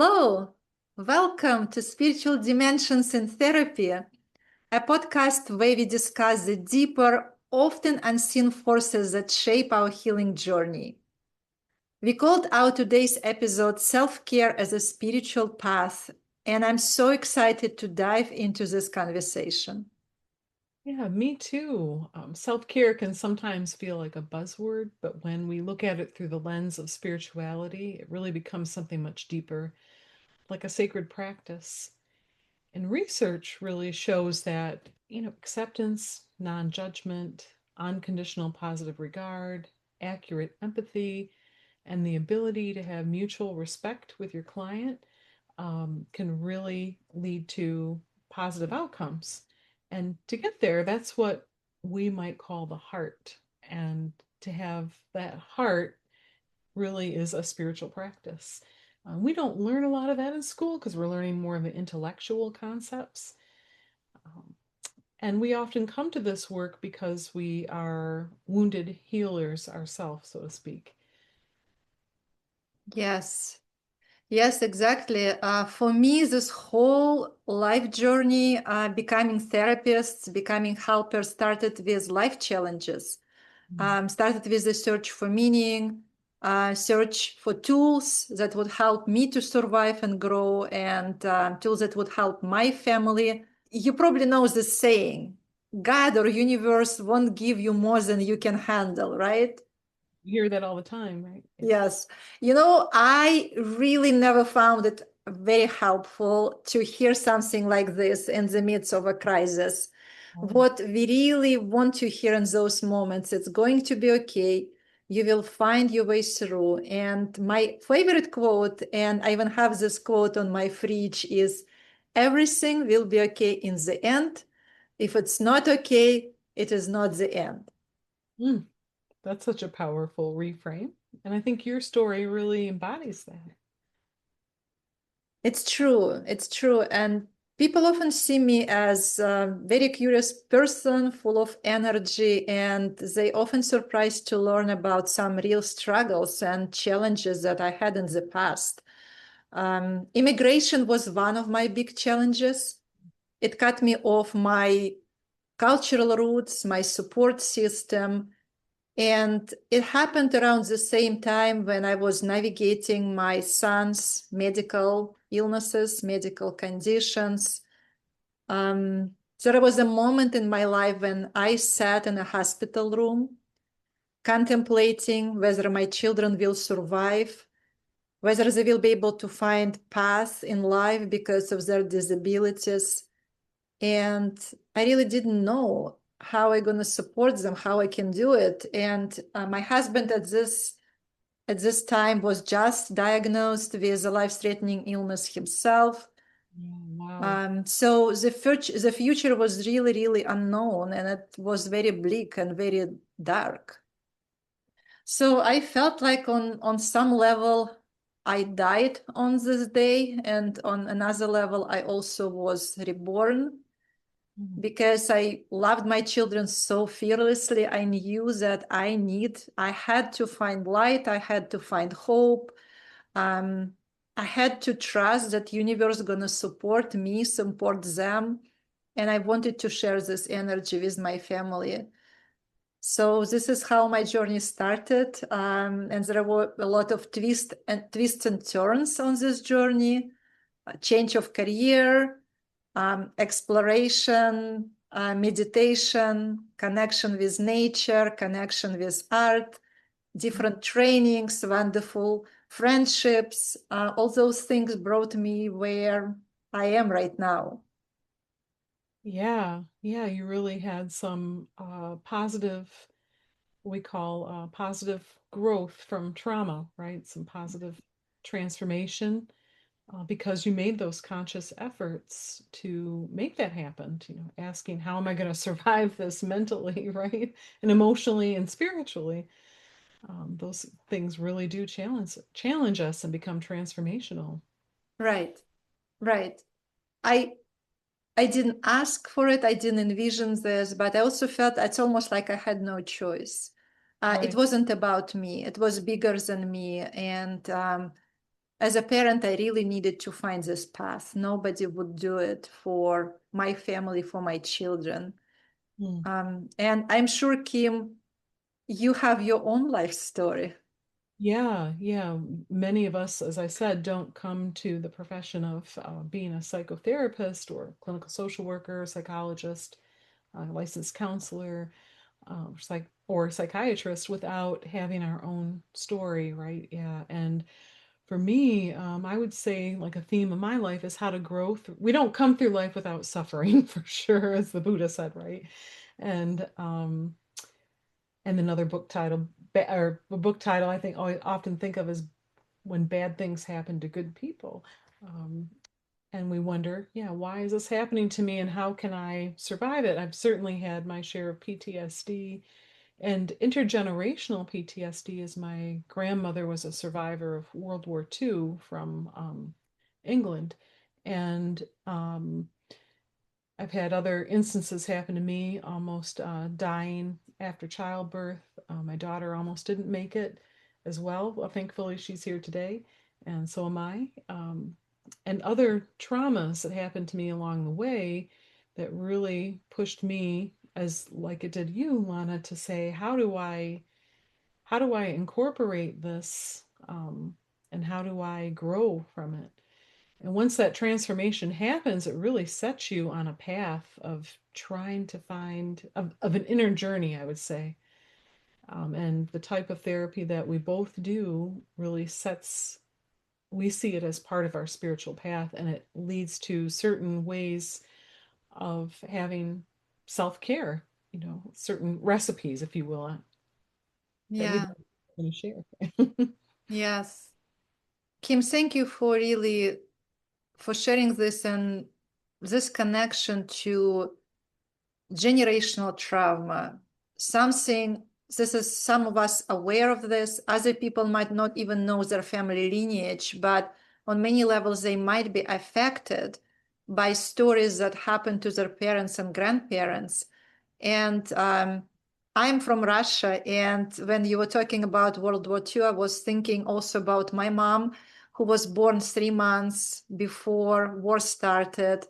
Hello, welcome to Spiritual Dimensions in Therapy, a podcast where we discuss the deeper, often unseen forces that shape our healing journey. We called our today's episode Self-Care as a Spiritual Path, and I'm so excited to dive into this conversation. Yeah, me too. Self-care can sometimes feel like a buzzword, but when we look at it through the lens of spirituality, it really becomes something much deeper, like a sacred practice. And research really shows that, acceptance, non-judgment, unconditional positive regard, accurate empathy, and the ability to have mutual respect with your client can really lead to positive outcomes. And to get there, that's what we might call the heart. And to have that heart really is a spiritual practice. We don't learn a lot of that in school because we're learning more of the intellectual concepts. Um, and we often come to this work because we are wounded healers ourselves, so to speak. Yes, yes, exactly. For me, this whole life journey, becoming therapists, becoming helpers, started with life challenges. Started with the search for meaning, search for tools that would help me to survive and grow, and tools that would help my family. You probably know the saying, God or universe won't give you more than you can handle, right? You hear that all the time, right? Yeah. Yes. I really never found it very helpful to hear something like this in the midst of a crisis. Oh. What we really want to hear in those moments, it's going to be okay. You will find your way through. And my favorite quote, and I even have this quote on my fridge, is everything will be okay in the end. If it's not okay, it is not the end. Mm. That's such a powerful reframe. And I think your story really embodies that. It's true. It's true. And people often see me as a very curious person, full of energy, and they often surprised to learn about some real struggles and challenges that I had in the past. Immigration was one of my big challenges. It cut me off my cultural roots, my support system, and it happened around the same time when I was navigating my son's medical illnesses, medical conditions. There was a moment in my life when I sat in a hospital room contemplating whether my children will survive, whether they will be able to find path in life because of their disabilities. And I really didn't know how I'm going to support them, how I can do it. And my husband at this time was just diagnosed with a life-threatening illness himself. Yeah, wow. So the future was really, really unknown, and it was very bleak and very dark. So I felt like on some level I died on this day, and on another level I also was reborn Mhm. because I loved my children so fearlessly. I knew that I had to find light, I had to find hope. Um, I had to trust that universe is gonna support me, support them, and I wanted to share this energy with my family. So this is how my journey started, and there were a lot of twists and turns on this journey. A change of career, exploration, meditation, connection with nature, connection with art, different trainings, wonderful friendships. All those things brought me where I am right now. Yeah, yeah, you really had some positive, we call positive growth from trauma, right? Some positive transformation because you made those conscious efforts to make that happen. Asking how am I going to survive this mentally, right, and emotionally and spiritually. Those things really do challenge us and become transformational. Right, right. I I didn't ask for it. I didn't envision this, but I also felt it's almost like I had no choice. It Right. wasn't about me. It was bigger than me, and as a parent, I really needed to find this path. Nobody would do it for my family, for my children. Mm. And I'm sure, Kim, you have your own life story. Yeah, yeah. Many of us, as I said, don't come to the profession of being a psychotherapist or clinical social worker, psychologist, licensed counselor, or psychiatrist without having our own story, right? Yeah. And for me, I would say like a theme of my life is how to grow through. We don't come through life without suffering, for sure, as the Buddha said, right? And another book title, or a book title I think I often think of as when bad things happen to good people. Um, and we wonder, yeah, why is this happening to me and how can I survive it? I've certainly had my share of PTSD and intergenerational PTSD, as my grandmother was a survivor of World War II from England. And I've had other instances happen to me, almost dying after childbirth. My daughter almost didn't make it as well. Well, thankfully, she's here today, and so am I. And other traumas that happened to me along the way that really pushed me, as like it did you, Lana, to say, how do I incorporate this, and how do I grow from it? And once that transformation happens, it really sets you on a path of trying to find of an inner journey, I would say. And the type of therapy that we both do really sets, we see it as part of our spiritual path, and it leads to certain ways of having self-care, certain recipes, if you will, that we'd Yeah, like to share. yes. Kim, thank you for really for sharing this and this connection to generational trauma. Something this is some of us aware of this. Other people might not even know their family lineage, but on many levels they might be affected by stories that happened to their parents and grandparents. And I'm from Russia, and when you were talking about World War II, I was thinking also about my mom, who was born 3 months before war started,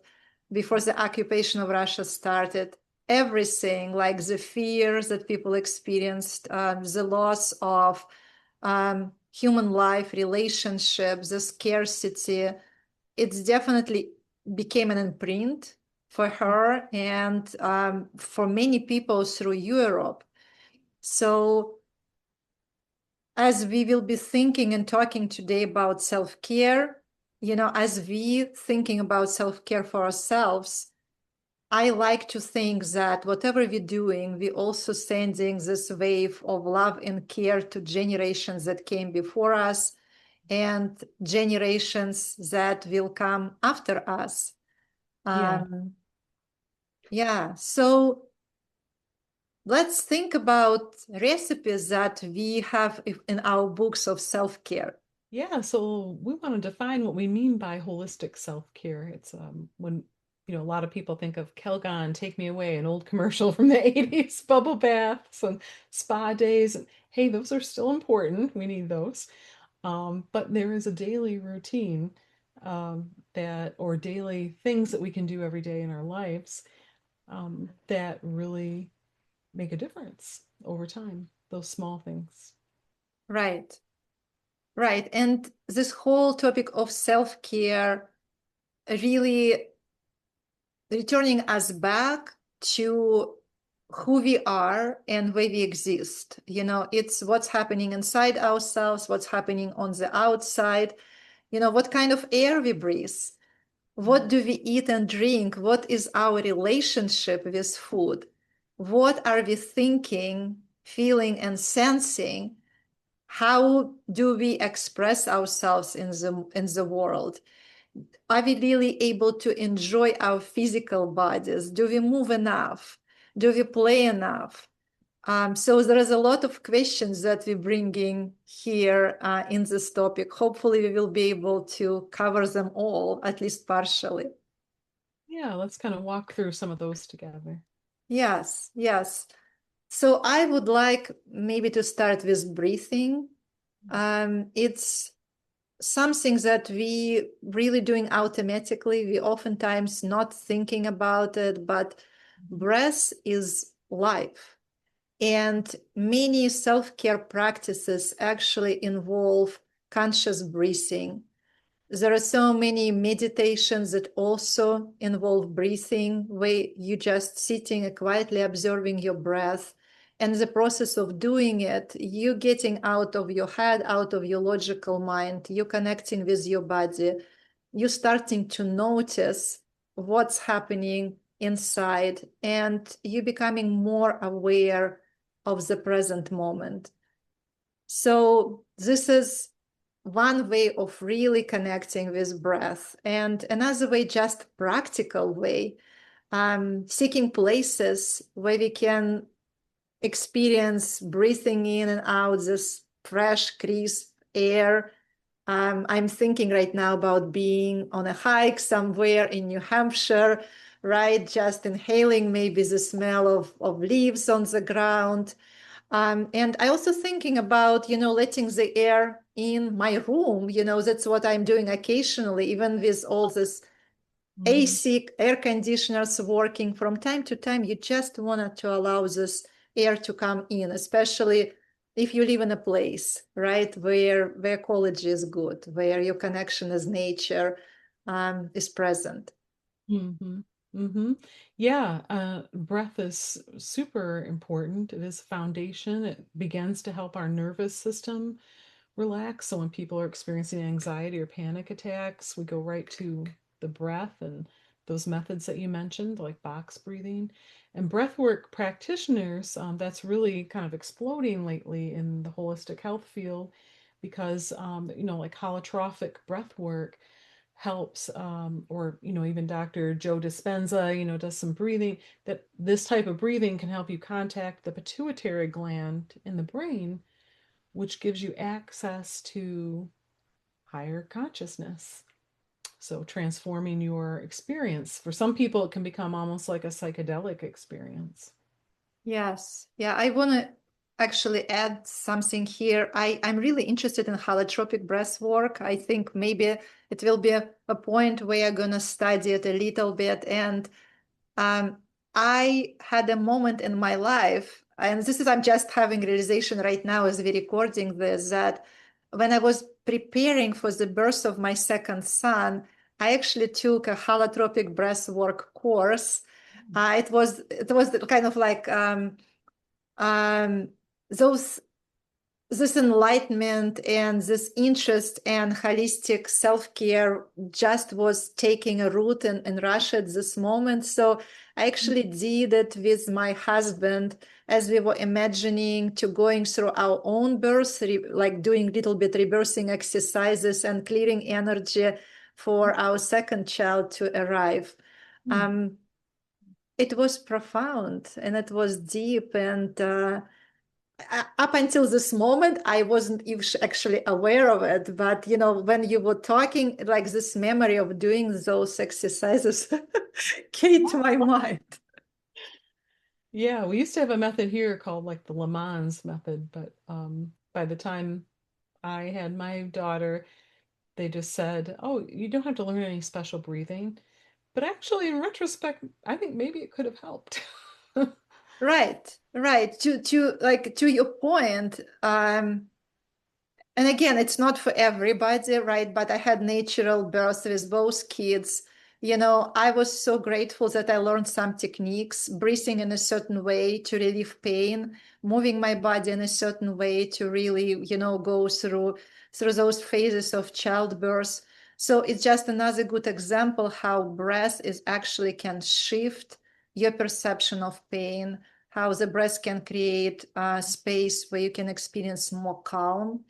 before the occupation of Russia started. Everything, like the fears that people experienced, the loss of human life, relationships, the scarcity, it's definitely became an imprint for her and for many people through Europe. So, as we will be thinking and talking today about self-care, as we thinking about self-care for ourselves, I like to think that whatever we're doing, we're also sending this wave of love and care to generations that came before us and generations that will come after us. Yeah. Yeah, so let's think about recipes that we have in our books of self-care. Yeah, so we want to define what we mean by holistic self-care. It's when a lot of people think of Kelgon, Take Me Away, an old commercial from the 80s, bubble baths and spa days. And hey, those are still important. We need those. But there is a daily routine or daily things that we can do every day in our lives that really make a difference over time, those small things. Right, right. And this whole topic of self-care really returning us back to who we are and where we exist. It's what's happening inside ourselves, what's happening on the outside, what kind of air we breathe, what do we eat and drink, what is our relationship with food, what are we thinking, feeling, and sensing, how do we express ourselves in the world. Are we really able to enjoy our physical bodies? Do we move enough? Do we play enough? So there is a lot of questions that we bring in here in this topic. Hopefully, we will be able to cover them all, at least partially. Yeah, let's kind of walk through some of those together. Yes, yes. So I would like maybe to start with breathing. It's something that we really doing automatically. We oftentimes not thinking about it, but breath is life. And many self-care practices actually involve conscious breathing. There are so many meditations that also involve breathing, where you just sitting and quietly observing your breath. And the process of doing it, you getting out of your head, out of your logical mind, you connecting with your body, you starting to notice what's happening inside, and you becoming more aware of the present moment. So this is one way of really connecting with breath. And another way, just practical way, seeking places where we can experience breathing in and out this fresh, crisp air. I'm thinking right now about being on a hike somewhere in New Hampshire, right? Just inhaling maybe the smell of leaves on the ground. And I also thinking about, letting the air in my room. That's what I'm doing occasionally, even with all this Mhm. AC air conditioners working from time to time. You just wanted to allow this air to come in, especially if you live in a place, right, where ecology is good, where your connection as nature is present. Mm-hmm. Mm-hmm. Yeah, breath is super important. It is foundation. It begins to help our nervous system relax. So when people are experiencing anxiety or panic attacks, we go right to the breath and those methods that you mentioned, like box breathing. And breathwork practitioners, that's really kind of exploding lately in the holistic health field because, like holotropic breath work helps, or even Dr. Joe Dispenza does some breathing, that this type of breathing can help you contact the pituitary gland in the brain, which gives you access to higher consciousness, so transforming your experience. For some people it can become almost like a psychedelic experience. Yes. Yeah, I want to actually add something here. I'm really interested in holotropic breath work. I think maybe it will be a point where I'm going to study it a little bit. And um, I had a moment in my life, and this is, I'm just having realization right now as we're recording this, that when I was preparing for the birth of my second son, I actually took a holotropic breath work course. It was kind of like um, those this enlightenment and this interest and holistic self-care just was taking a root in Russia at this moment. So I actually did it with my husband as we were imagining to going through our own birth, like doing little bit rebirthing exercises and clearing energy for our second child to arrive. Um, it was profound and it was deep, and up until this moment I wasn't actually aware of it, but when you were talking, like this memory of doing those exercises came to my mind. Yeah, we used to have a method here called like the Le Mans method, but by the time I had my daughter, they just said, "Oh, you don't have to learn any special breathing." But actually, in retrospect, I think maybe it could have helped. Right, to like to your point. And again, it's not for everybody, right? But I had natural birth with both kids. I was so grateful that I learned some techniques, breathing in a certain way to relieve pain, moving my body in a certain way to really, go through those phases of childbirth. So it's just another good example how breath is actually can shift your perception of pain, how the breath can create a space where you can experience more calm,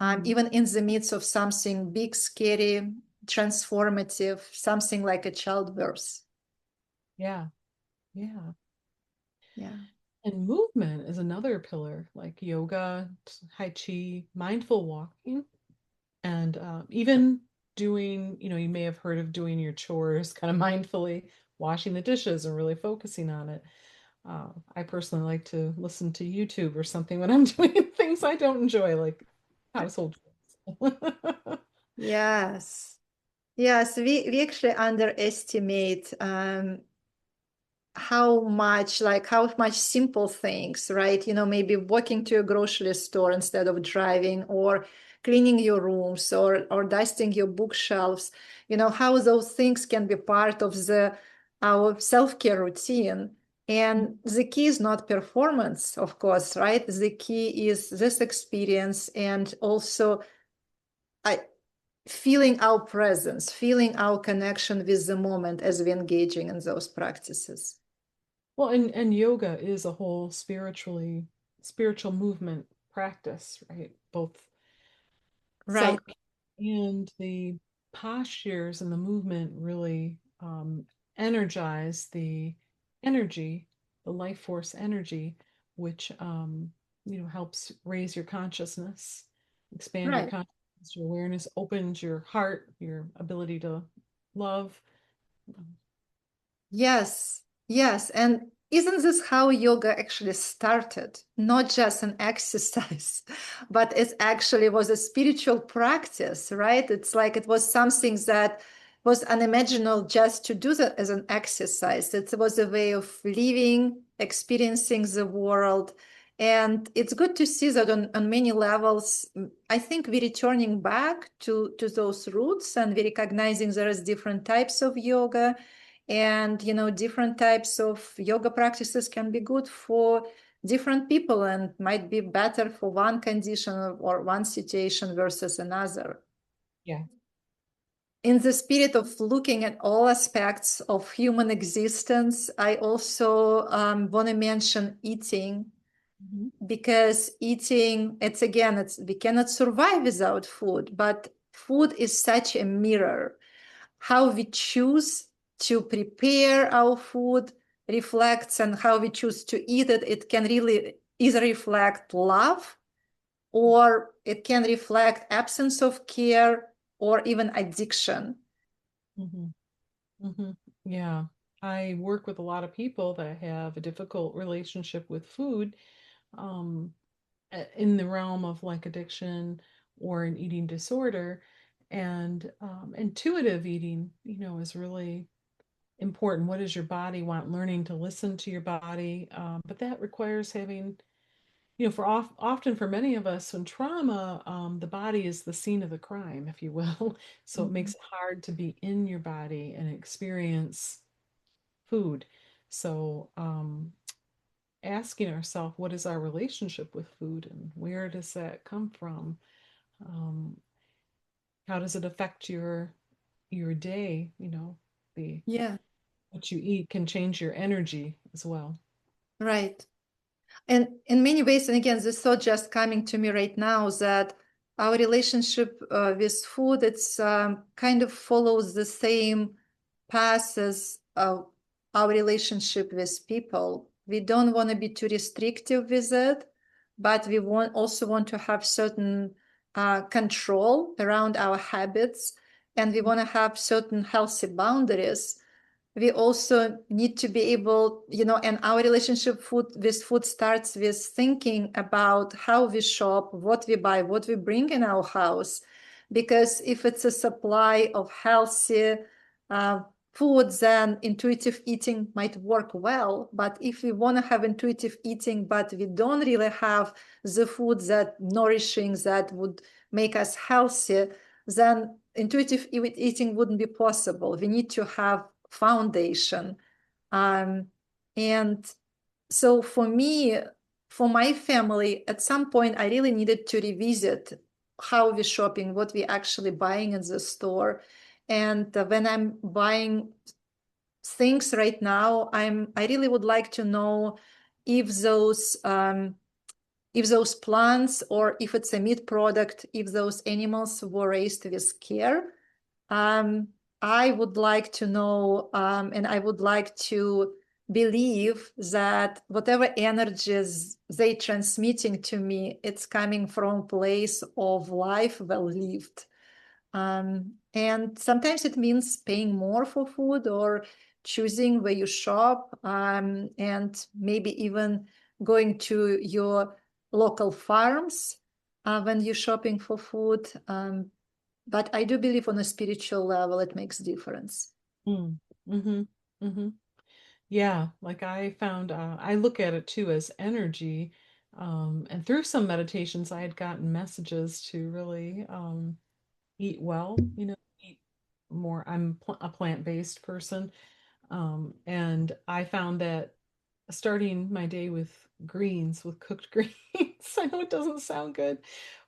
Mm. even in the midst of something big, scary, transformative, something like a childbirth. Yeah, yeah. Yeah. And movement is another pillar, like yoga, tai chi, mindful walking, and even doing, you may have heard of doing your chores kind of mindfully, washing the dishes and really focusing on it. I personally like to listen to YouTube or something when I'm doing things I don't enjoy, like household chores. Yes. Yes, we actually underestimate how much simple things, right? Maybe walking to a grocery store instead of driving, or cleaning your rooms, or dusting your bookshelves, how those things can be part of our self-care routine. And the key is not performance, of course, right? The key is this experience, and also I, feeling our presence, feeling our connection with the moment as we're engaging in those practices. Well, and yoga is a whole spiritual movement practice, right? Both self Right, and the postures and the movement really energize the energy, the life force energy, which helps raise your consciousness, expand your right. consciousness, your awareness, opens your heart, your ability to love. Yes, yes. And isn't this how yoga actually started? Not just an exercise, but it actually was a spiritual practice, right? It's like it was something that was unimaginable just to do that as an exercise. It was a way of living, experiencing the world. And it's good to see that on many levels. I think we're returning back to those roots, and we're recognizing there is different types of yoga, and different types of yoga practices can be good for different people and might be better for one condition or one situation versus another. Yeah. In the spirit of looking at all aspects of human existence, I also want to mention eating, Mhm. because eating, we cannot survive without food, but food is such a mirror. How we choose to prepare our food reflects, and how we choose to eat it. It can really either reflect love, or it can reflect absence of care, or even addiction. Mhm. Mhm. Yeah. I work with a lot of people that have a difficult relationship with food, um, in the realm of like addiction or an eating disorder. And intuitive eating, is really important. What does your body want? Learning to listen to your body. But that requires having, often for many of us in trauma, the body is the scene of the crime, if you will. So it makes Mhm. it hard to be in your body and experience food. So, asking ourselves, what is our relationship with food and where does that come from? Um, how does it affect your day? The Yeah, what you eat can change your energy as well. right. And in many ways, and again, this thought just coming to me right now, that our relationship with food, it's kind of follows the same path as our relationship with people. We don't want to be too restrictive with it, but we also want to have certain control around our habits, and we want to have certain healthy boundaries. We also need to be able, and our relationship with food starts with thinking about how we shop, what we buy, what we bring in our house. Because if it's a supply of healthy uh, food, then intuitive eating might work well. But if we want to have intuitive eating, but we don't really have the food that nourishing, that would make us healthy, then intuitive eating wouldn't be possible. We need to have foundation. Um, and so for me, for my family, at some point, I really needed to revisit how we're shopping, what we're actually buying in the store. And when I'm buying things right now, I really would like to know if those plants, or if it's a meat product, if those animals were raised with care. um, I would like to know, and I would like to believe that whatever energies they transmitting to me, it's coming from a place of life well lived. And sometimes it means paying more for food, or choosing where you shop, and maybe even going to your local farms when you're shopping for food. But I do believe on a spiritual level, it makes difference. Mm. Mm-hmm. Mm-hmm. Yeah, like I found, I look at it too as energy. And through some meditations, I had gotten messages to really eat well, eat more. I'm a plant-based person. And I found that starting my day with greens, with cooked greens, I know it doesn't sound good,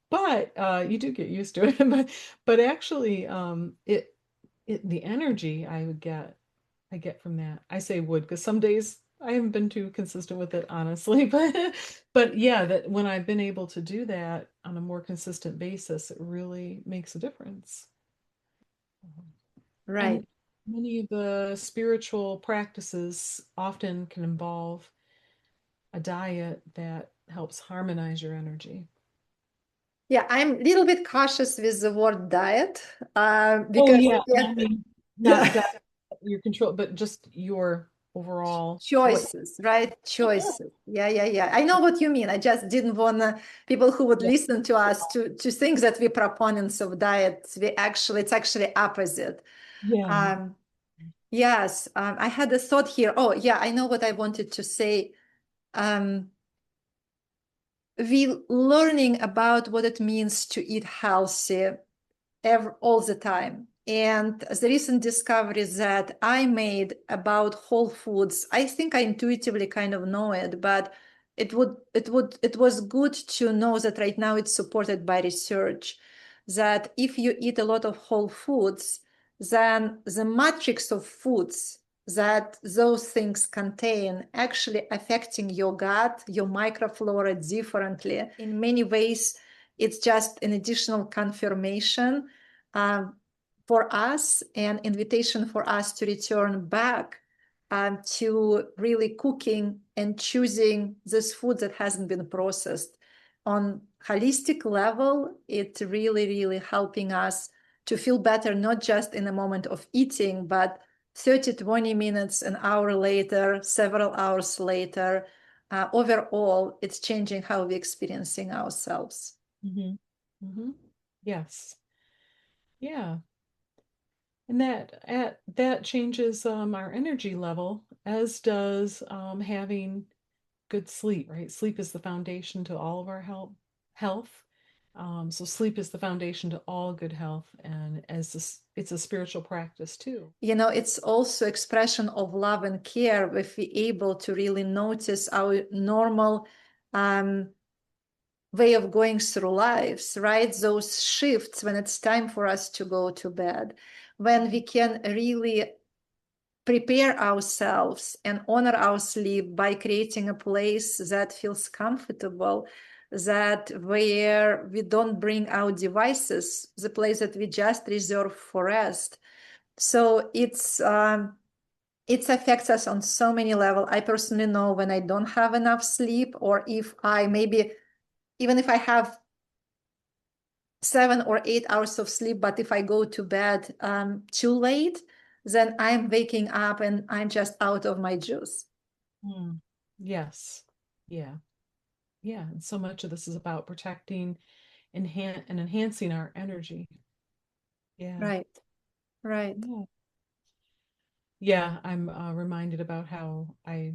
but you do get used to it. But actually, the energy I get from that. I say would because some days I haven't been too consistent with it, honestly. But yeah, that when I've been able to do that on a more consistent basis, it really makes a difference. Right. And many of the spiritual practices often can involve a diet that helps harmonize your energy. Yeah, I'm a little bit cautious with the word diet Oh because yeah, yeah, I mean not yeah, diet, your control, but just your overall what. choices, right? Choices. Yeah, yeah, yeah. I know what you mean. I just didn't want people who would Yeah, listen to us to think that we're proponents of diets. It's actually opposite. yeah. Um, yes, I had a thought here. Oh, yeah, I know what I wanted to say. Um, we learning about what it means to eat healthy all the time. And the recent discoveries that I made about whole foods, I think I intuitively kind of know it, but it was good to know that right now it's supported by research that if you eat a lot of whole foods, then the matrix of foods that those things contain actually affecting your gut, your microflora differently. In many ways, it's just an additional confirmation um, for us, an invitation for us to return back to really cooking and choosing this food that hasn't been processed. On holistic level, it really helping us to feel better, not just in the moment of eating, but 30, 20 minutes, an hour later, several hours later. Overall, it's changing how we're experiencing ourselves. Hmm. Hmm. Yes. Yeah. And that changes our energy level, as does having good sleep, right? Sleep is the foundation to all of our health. So sleep is the foundation to all good health, and it's a spiritual practice too. It's also expression of love and care if we're able to really notice our normal um, way of going through lives, right? Those shifts when it's time for us to go to bed, when we can really prepare ourselves and honor our sleep by creating a place that feels comfortable, that where we don't bring our devices, the place that we just reserve for rest. So it affects us on so many levels. I personally know when I don't have enough sleep, or if I maybe even if I have 7 or 8 hours of sleep, but if I go to bed too late, then I'm waking up and I'm just out of my juice. Mm. Yes. Yeah. Yeah. And so much of this is about protecting and enhancing our energy. Yeah. Right, right. Yeah. Yeah, I'm reminded about how I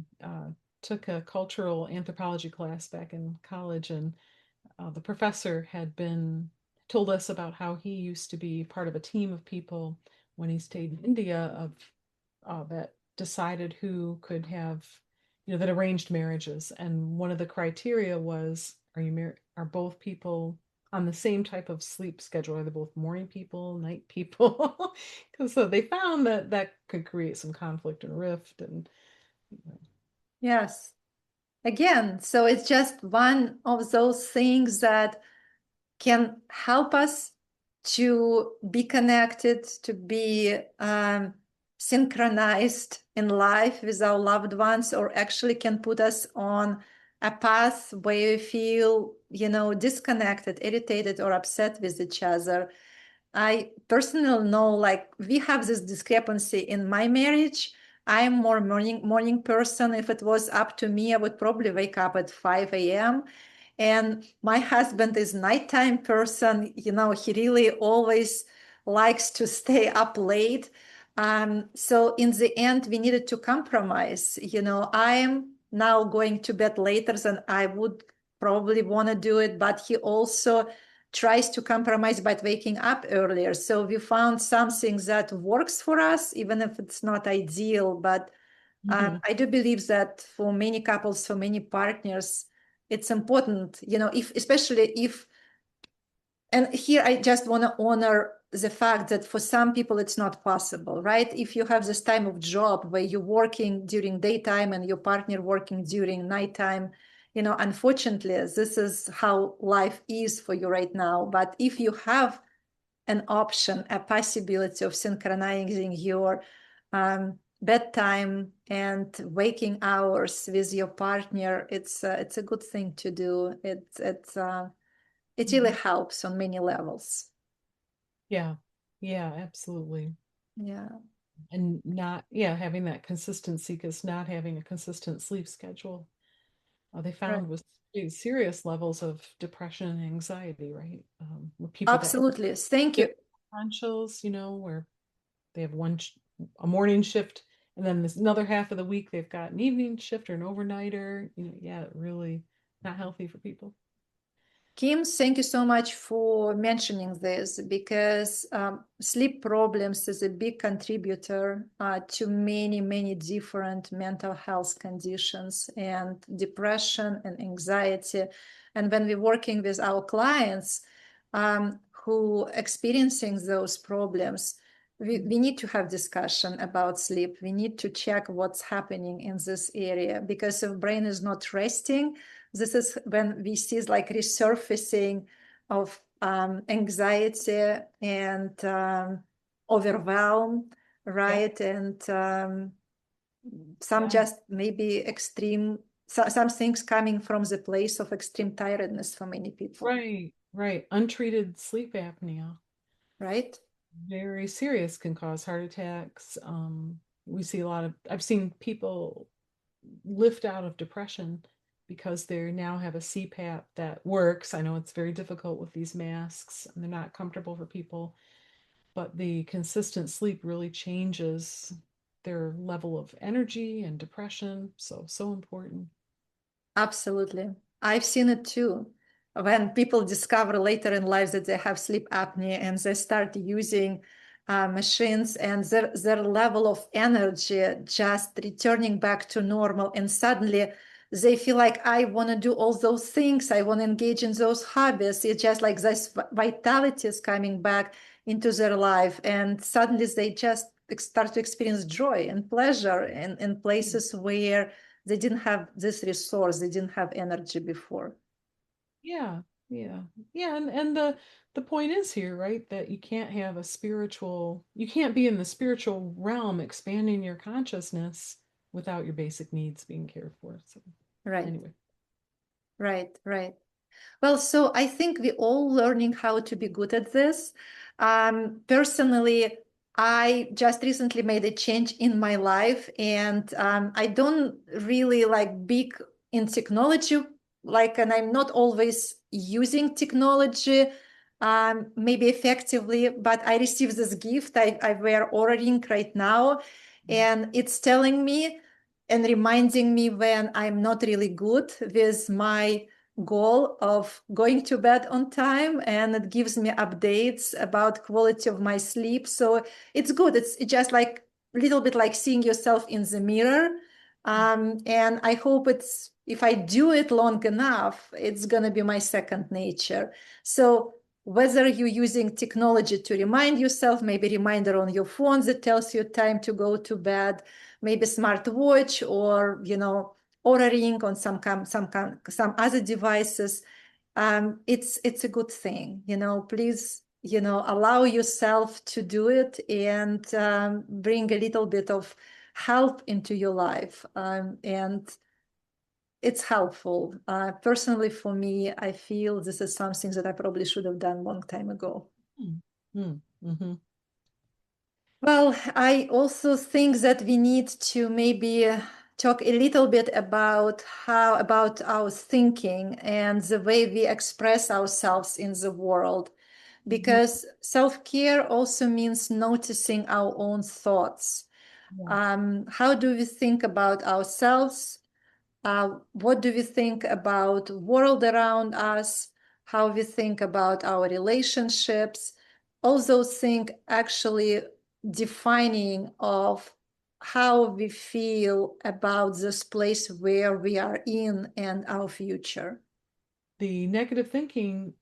took a cultural anthropology class back in college, and the professor had been told us about how he used to be part of a team of people when he stayed in India of that decided who could have, that arranged marriages, and one of the criteria was, are both people on the same type of sleep schedule? Are they both morning people, night people? Because so they found that that could create some conflict and rift, and Yes. Again, so it's just one of those things that can help us to be connected, to be synchronized in life with our loved ones, or actually can put us on a path where we feel, disconnected, irritated, or upset with each other. I personally know, like, we have this discrepancy in my marriage. I'm more morning person. If it was up to me, I would probably wake up at 5 a.m. And my husband is nighttime person. He really always likes to stay up late. So in the end, we needed to compromise. I'm now going to bed later than I would probably want to do it, but he also tries to compromise by waking up earlier. So we found something that works for us, even if it's not ideal. But Mhm. I do believe that for many couples, for many partners, it's important, especially if, and here I just want to honor the fact that for some people it's not possible, right? If you have this time of job where you're working during daytime and your partner working during nighttime, unfortunately, this is how life is for you right now. But if you have an option, a possibility of synchronizing your bedtime and waking hours with your partner, it's a good thing to do. It really Mhm. helps on many levels. Yeah. Yeah, absolutely. Yeah, And not, yeah, having that consistency, because not having a consistent sleep schedule, they right. found was pretty serious levels of depression and anxiety, right? With people that work Absolutely. Thank you. differentials, where they have a morning shift, and then this another half of the week they've got an evening shift or an overnighter. Yeah, really not healthy for people. Kim, thank you so much for mentioning this because sleep problems is a big contributor to many, many different mental health conditions and depression and anxiety. And when we're working with our clients who experiencing those problems, we need to have discussion about sleep. We need to check what's happening in this area because if brain is not resting, this is when we see like resurfacing of anxiety and overwhelm, Yeah, right? And some yeah, just maybe extreme, some things coming from the place of extreme tiredness for many people, right, right. Untreated sleep apnea, right? very serious, can cause heart attacks. We see a lot of, I've seen people lift out of depression because they now have a CPAP that works. I know it's very difficult with these masks and they're not comfortable for people, but the consistent sleep really changes their level of energy and depression. So, so important. Absolutely. I've seen it too. When people discover later in life that they have sleep apnea and they start using machines and their level of energy just returning back to normal, and suddenly they feel like I want to do all those things. I want to engage in those hobbies. It's just like this vitality is coming back into their life. And suddenly they just start to experience joy and pleasure in places where they didn't have this resource, they didn't have energy before. Yeah, yeah, yeah. And the point is here, right, that you can't be in the spiritual realm expanding your consciousness without your basic needs being cared for. So Right, anyway. right. Well, so I think we all learning how to be good at this. Personally, I just recently made a change in my life, and I don't really like big in technology, and I'm not always using technology, maybe effectively. But I received this gift. I wear Aura Ring right now, and it's telling me and reminding me when I'm not really good with my goal of going to bed on time, and it gives me updates about quality of my sleep. So it's good. It's just like a little bit like seeing yourself in the mirror. And I hope it's, if I do it long enough, it's going to be my second nature. So whether you're using technology to remind yourself, maybe reminder on your phone that tells you time to go to bed, maybe smartwatch, or Oura Ring on some other devices, it's a good thing. Please, allow yourself to do it and bring a little bit of help into your life, and it's helpful. Personally, for me, I feel this is something that I probably should have done a long time ago. Mm, mm, mm-hmm. Well, I also think that we need to maybe talk a little bit about our thinking and the way we express ourselves in the world, because self-care also means noticing our own thoughts. How do we think about ourselves? What do we think about world around us? How we think about our relationships? All those things actually defining of how we feel about this place where we are in and our future. The negative thinking,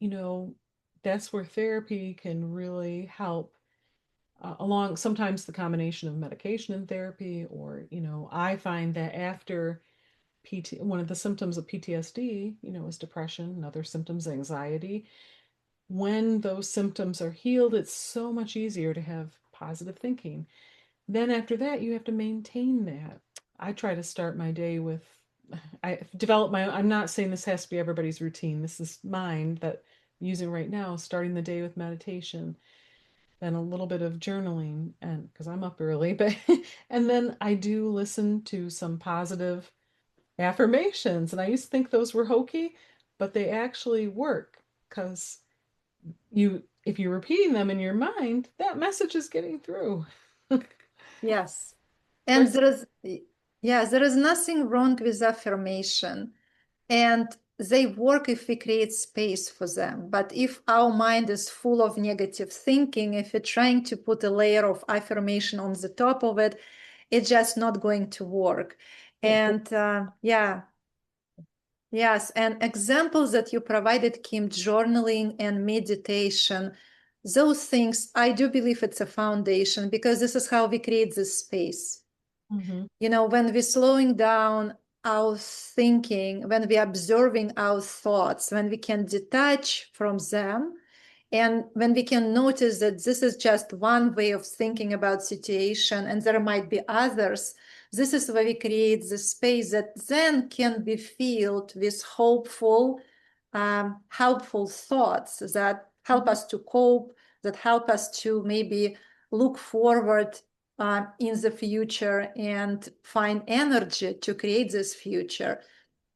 that's where therapy can really help. Along sometimes the combination of medication and therapy, or I find that after one of the symptoms of PTSD, is depression, and other symptoms, anxiety. When those symptoms are healed, it's so much easier to have positive thinking. Then after that, you have to maintain that. I try to start my day with, I develop my own, I'm not saying this has to be everybody's routine. This is mine that I'm using right now, starting the day with meditation, then a little bit of journaling, and because I'm up early, but and then I do listen to some positive affirmations. And I used to think those were hokey, but they actually work because if you're repeating them in your mind, that message is getting through. Yes. And there is nothing wrong with affirmation. And they work if we create space for them. But if our mind is full of negative thinking, if we're trying to put a layer of affirmation on the top of it, it's just not going to work. Yeah. And yes, and examples that you provided, Kim, journaling and meditation, those things, I do believe it's a foundation because this is how we create this space. Mm-hmm. When we're slowing down our thinking, when we're observing our thoughts, when we can detach from them, and when we can notice that this is just one way of thinking about situation and there might be others, this is where we create the space that then can be filled with hopeful, helpful thoughts that help us to cope, that help us to maybe look forward in the future and find energy to create this future.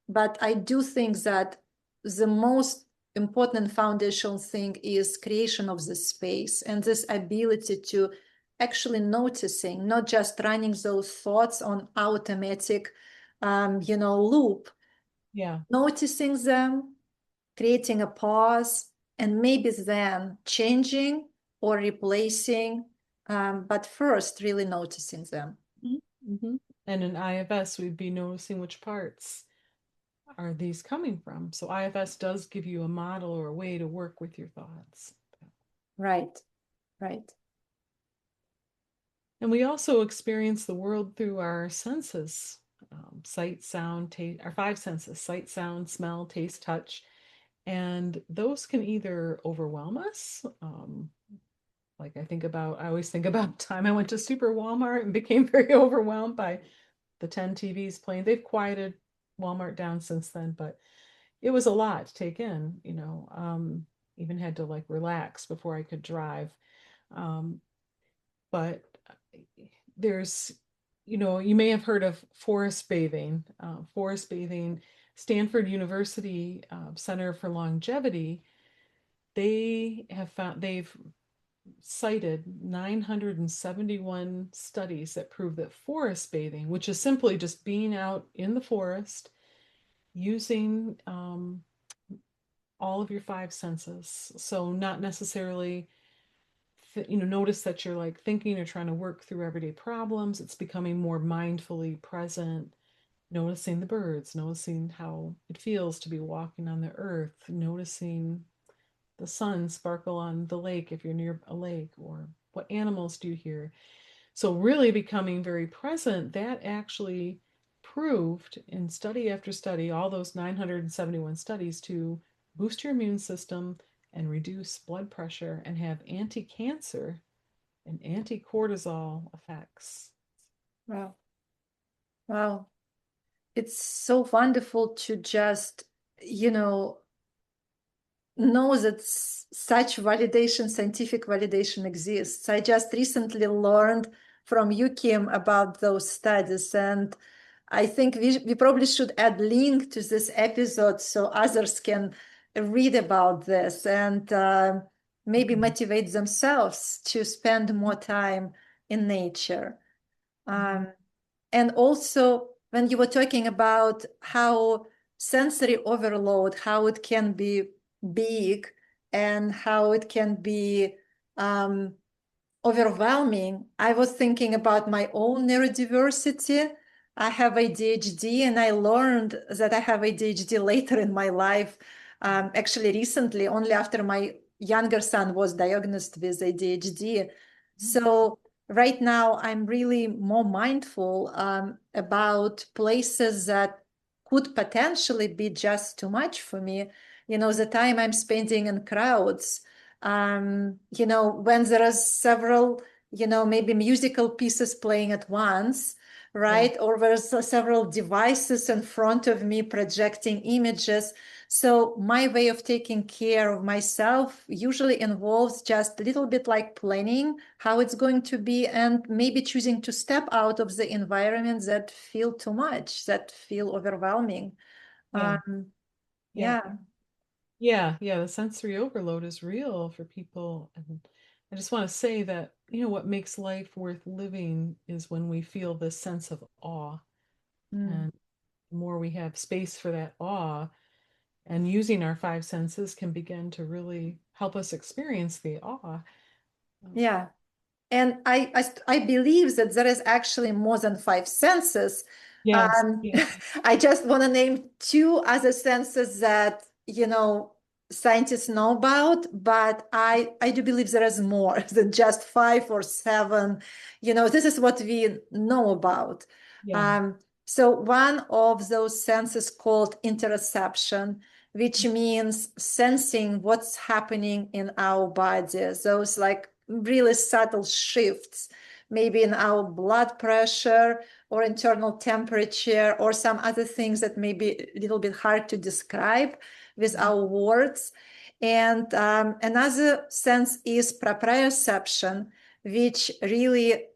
But I do think that the most important foundational thing is creation of the space and this ability to actually noticing, not just running those thoughts on automatic, loop. Yeah. Noticing them, creating a pause, and maybe then changing or replacing, but first really noticing them. Mm-hmm. And in IFS, we'd be noticing which parts are these coming from. So IFS does give you a model or a way to work with your thoughts. Right, right. And we also experience the world through our senses, sight, sound, taste, our five senses: sight, sound, smell, taste, touch. And those can either overwhelm us. Like I always think about the time I went to Super Walmart and became very overwhelmed by the 10 TVs playing. They've quieted Walmart down since then, but it was a lot to take in, even had to like relax before I could drive. But there's, you may have heard of forest bathing. Forest bathing, Stanford University Center for Longevity, they've cited 971 studies that prove that forest bathing, which is simply just being out in the forest using all of your five senses. So not necessarily, notice that you're like thinking or trying to work through everyday problems. It's becoming more mindfully present, noticing the birds, noticing how it feels to be walking on the earth, noticing the sun sparkle on the lake if you're near a lake, or what animals do you hear. So really becoming very present, that actually proved in study after study, all those 971 studies, to boost your immune system and reduce blood pressure and have anti-cancer and anti-cortisol effects. Wow. Wow. It's so wonderful to just, know that such validation, scientific validation exists. I just recently learned from you, Kim, about those studies, and I think we probably should add link to this episode so others can read about this and maybe Mhm. motivate themselves to spend more time in nature. Mhm. And also, when you were talking about how sensory overload, how it can be big and how it can be um, overwhelming, I was thinking about my own neurodiversity. I have ADHD, and I learned that I have ADHD later in my life. Actually, recently, only after my younger son was diagnosed with ADHD. So, right now, I'm really more mindful about places that could potentially be just too much for me. You know, the time I'm spending in crowds, you know, when there are several, you know, maybe musical pieces playing at once, Yeah. right? Or there's several devices in front of me projecting images. So my way of taking care of myself usually involves just a little bit like planning how it's going to be and maybe choosing to step out of the environment that feel too much, that feel overwhelming. Yeah. Yeah. Yeah. Yeah. The sensory overload is real for people. And I just want to say that, what makes life worth living is when we feel this sense of awe. Mm. And the more we have space for that awe and using our five senses can begin to really help us experience the awe. Um, Yeah. And I believe that there is actually more than five senses. Yes. Um, Yeah. I just want to name two other senses that, you know, scientists know about, but I do believe there is more than just five or seven. You know, this is what we know about. Yeah. Um, so one of those senses called interoception, which means sensing what's happening in our body. Those like really subtle shifts, maybe in our blood pressure or internal temperature or some other things that may be a little bit hard to describe with Mhm. our words. And another sense is proprioception, which really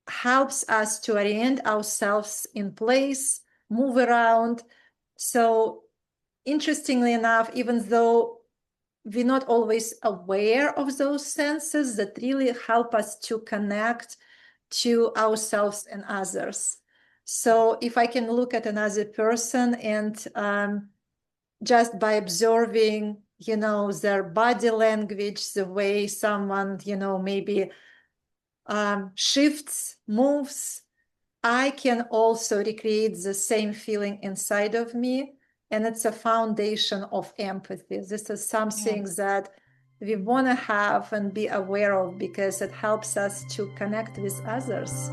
helps us to orient ourselves in place, move around. So interestingly enough, even though we're not always aware of those senses that really help us to connect to ourselves and others. So if I can look at another person and just by observing, you know, their body language, the way someone, you know, maybe shifts, moves, I can also recreate the same feeling inside of me. And it's a foundation of empathy. This is Yeah. something that we want to have and be aware of because it helps us to connect with others.